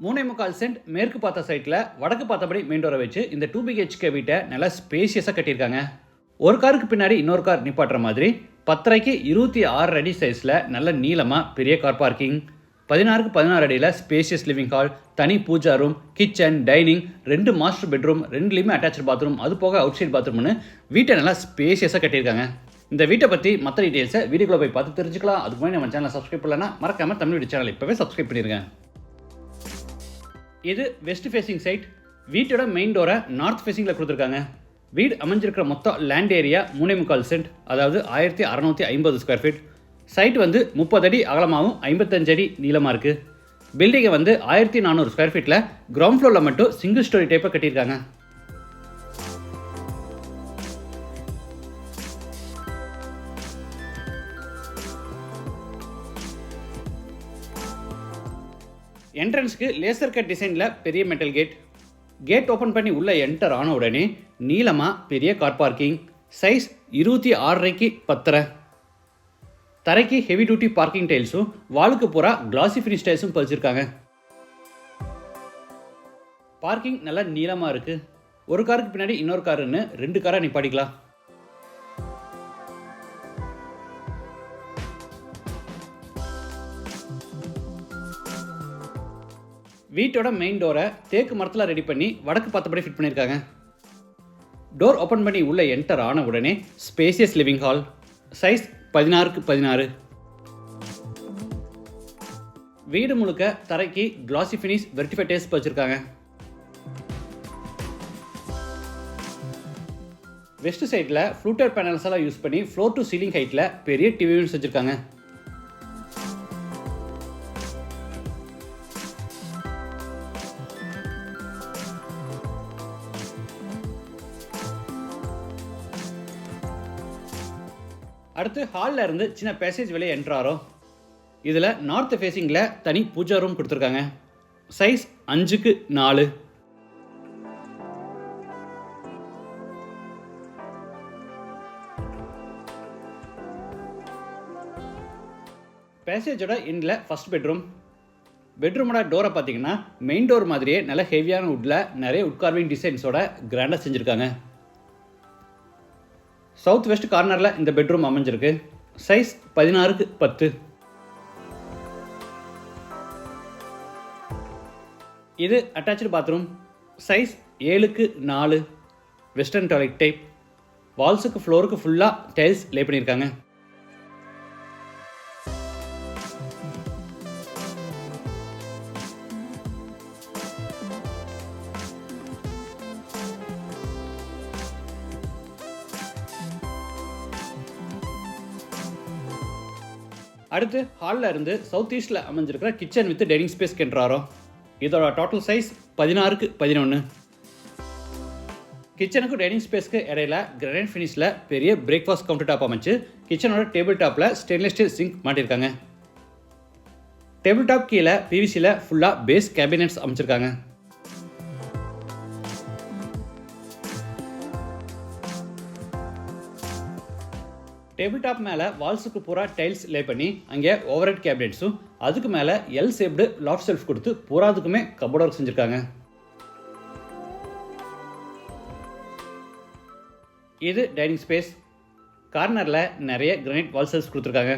3.25 send மேற்கு பார்த்த சைட்டில் வடக்கு பார்த்தபடி மெயின் டோரை வச்சு இந்த 2 பிஹெச்கே வீட்டை நல்லா ஸ்பேஷியஸாக கட்டியிருக்காங்க. ஒரு காருக்கு பின்னாடி இன்னொரு கார் நிப்பாட்டுற மாதிரி 10.5க்கு 26 அடி சைஸில் நல்ல நீளமாக பெரிய கார் பார்க்கிங், 16க்கு 16 அடியில் ஸ்பேஷியஸ் லிவிங் ஹால், தனி pooja room, kitchen, dining, 2 master bedroom, 2லேயுமே அட்டாச்சு பாத்ரூம், அது போக அவுட் சைட் பாத்ரூம்னு வீட்டை நல்லா ஸ்பேஷியஸாக கட்டியிருக்காங்க. இந்த வீட்டை பற்றி மற்ற டீட்டெயில்ஸை வீடியோக்குள்ள போய் பார்த்து தெரிஞ்சுக்கலாம். அதுக்கு முன்னாடி நம்ம சேனலை சப்ஸ்கிரைப் பண்ணலன்னா மறக்காமல் தமிழ் வீடியோ சேனல் இப்போவே சப்ஸ்கிரைப் பண்ணிடுங்க. இது வெஸ்ட் ஃபேசிங் சைட். வீட்டோட மெயின் டோரை நார்த் ஃபேசிங்கில் கொடுத்துருக்காங்க. வீடு அமைஞ்சிருக்கிற மொத்தம் லேண்ட் ஏரியா 3.25 சென்ட், அதாவது 1650 ஸ்கொயர் ஃபீட். சைட் 30 அடி அகலமாகவும் 55 அடி நீளமாக இருக்குது. பில்டிங்கை 1400 ஸ்கொயர் ஃபீட்டில் கிரவுண்ட் ஃப்ளோரில் மட்டும் சிங்கிள் ஸ்டோரி டைப்பை கட்டியிருக்காங்க. என்ட்ரன்ஸ்க்கு லேசர் கட் டிசைனில் பெரிய மெட்டல் கேட் ஓப்பன் பண்ணி உள்ளே என்டர் ஆன உடனே நீளமாக பெரிய கார் பார்க்கிங், சைஸ் 26.5க்கு 10. தரைக்கு ஹெவி டியூட்டி பார்க்கிங் டைல்ஸும் வாலுக்கு பூரா கிளாசி ஃபினிஷ் டைல்ஸும் பதிச்சிருக்காங்க. பார்க்கிங் நல்லா நீளமாக இருக்குது. ஒரு காருக்கு பின்னாடி இன்னொரு காருன்னு 2 காரை நிப்பாட்டிக்கலாம். வீட்டோட மெயின் டோரை தேக்கு மரத்தில் ரெடி பண்ணி வடக்கு பார்த்தபடி ஃபிட் பண்ணியிருக்காங்க. டோர் ஓப்பன் பண்ணி உள்ளே என்டர் ஆன உடனே ஸ்பேசியஸ் லிவிங் ஹால், சைஸ் 16க்கு 16. வீடு முழுக்க தரைக்கு கிளாசி ஃபினிஷ் வெர்டிஃபை டைல்ஸ் வச்சுருக்காங்க. வெஸ்ட் சைடில் ஃப்ளூட்டர் பேனல்ஸ் எல்லாம் யூஸ் பண்ணி ஃப்ளோர் டு சீலிங் ஹைட்டில் பெரிய டிவி யூனிட்ஸ் வச்சுருக்காங்க. அடுத்து ஹாலில் இருந்து சின்ன பேசேஜ் வெளியே என்ட்ராரோம். இதில் நார்த் ஃபேஸிங்கில் தனி பூஜா ரூம் கொடுத்துருக்காங்க. சைஸ் 5க்கு 4. பேசேஜோட எண்டில் ஃபர்ஸ்ட் பெட்ரூமோட டோரை பார்த்தீங்கன்னா மெயின் டோர் மாதிரியே நல்ல ஹெவியான வுட்டில் நிறைய உட்கார்விங் டிசைன்ஸோட கிராண்டாக செஞ்சுருக்காங்க. சவுத் வெஸ்ட் கார்னரில் இந்த பெட்ரூம் அமைஞ்சிருக்கு. சைஸ் 16க்கு 10. இது அட்டாச்சு பாத்ரூம், சைஸ் 7க்கு 4. Western toilet type. வால்ஸுக்கு ஃப்ளோருக்கு ஃபுல்லாக டைல்ஸ் லே பண்ணியிருக்காங்க. அடுத்து ஹாலில் இருந்து சவுத் ஈஸ்டில் அமைஞ்சிருக்கிற கிச்சன் வித் டைனிங் ஸ்பேஸ் கென்றாரோ. இதோட டோட்டல் சைஸ் 16க்கு 11. கிச்சனுக்கு டைனிங் ஸ்பேஸ்க்கு இடையில கிரானைட் ஃபினிஷில் பெரிய பிரேக்ஃபாஸ்ட் கவுண்டர் டாப் அமைச்சு கிச்சனோட டேபிள் டாப்பில் ஸ்டெயின்லெஸ் ஸ்டீல் சிங்க் மாட்டியிருக்காங்க. டேபிள் டாப் கீழே பிவிசியில் ஃபுல்லாக பேஸ் கேபினெட்ஸ் அமைச்சிருக்காங்க. டேபிள் டாப் மேலே வால்ஸுக்கு பூரா டைல்ஸ் லே பண்ணி அங்கே ஓவர் ஹெட் கேபினெட்ஸும் அதுக்கு மேலே எல் ஷேப்டு லாஃப்ட் ஷெல்ஃப் கொடுத்து பூராதுக்குமே கபோர்ட் ஒர்க் செஞ்சுருக்காங்க. இது டைனிங் ஸ்பேஸ். கார்னரில் நிறைய கிரானைட் வால் ஷெல்ஃப்ஸ் கொடுத்துருக்காங்க.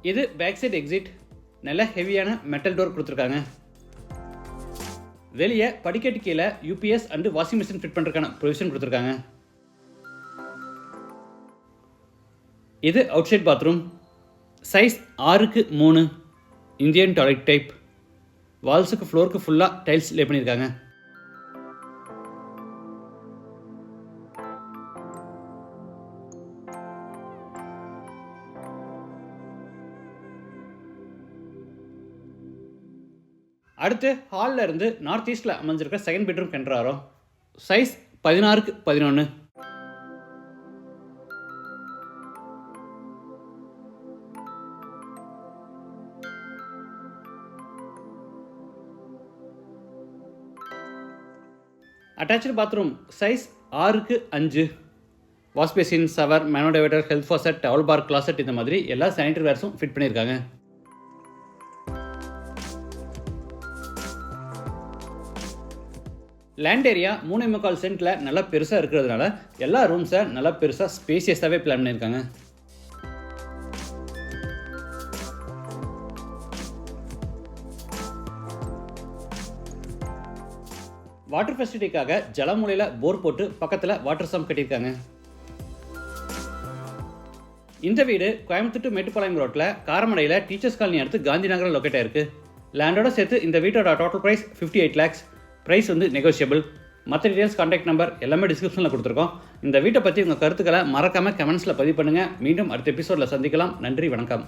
இது பேக் சைட் எக்ஸிட். நல்ல ஹெவியான மெட்டல் டோர் கொடுத்துருக்காங்க. வெளியே படிக்கட்டு கீழே UPS and washing machine fit பண்ணுறதுக்கான ப்ரொவிஷன் கொடுத்துருக்காங்க. இது அவுட் சைட் பாத்ரூம், சைஸ் 6க்கு 3. Indian toilet type. வால்ஸுக்கு ஃப்ளோருக்கு ஃபுல்லாக டைல்ஸ் லே பண்ணியிருக்காங்க. அடுத்து ஹாலில் இருந்து நார்த் ஈஸ்டில் அமைஞ்சிருக்க செகண்ட் பெட்ரூம் கென்றாரோ. சைஸ் 16க்கு 11. அட்டாச்சு பாத்ரூம் சைஸ் 6க்கு 5. Wash basin, shower, mono diverter, health faucet, towel bar, closet இந்த மாதிரி எல்லா சானிட்டரி வேர்ஸும் ஃபிட் பண்ணியிருக்காங்க. லேண்ட் ஏரியா 3.25 சென்ட்டில் நல்லா பெருசாக இருக்கிறதுனால எல்லா ரூம்ஸை நல்லா பெருசாக ஸ்பேசியஸாகவே பிளான் பண்ணியிருக்காங்க. வாட்டர் ஃபெசிலிட்டிக்காக ஜலமூலையில் போர் போட்டு பக்கத்தில் வாட்டர் சம்ப் கட்டியிருக்காங்க. இந்த வீடு கோயம்புத்தூர் டு மேட்டுப்பாளையம் ரோட்டில் காரமடையில் டீச்சர்ஸ் காலனி அடுத்து காந்தி நகரில் லொக்கேட் ஆயிருக்கு. லேண்டோட சேர்த்து இந்த வீட்டோட total price 58 lakhs. Price negotiable. மற்ற டீடைல்ஸ், கான்டாக்ட் நம்பர் எல்லாமே டிஸ்கிரிப்ஷனில் கொடுத்துருக்கோம். இந்த வீட்டை பற்றி உங்கள் கருத்துக்களை மறக்காமல் கமெண்ட்ஸில் பதிவு பண்ணுங்கள். மீண்டும் அடுத்த எபிசோடில் சந்திக்கலாம். நன்றி, வணக்கம்.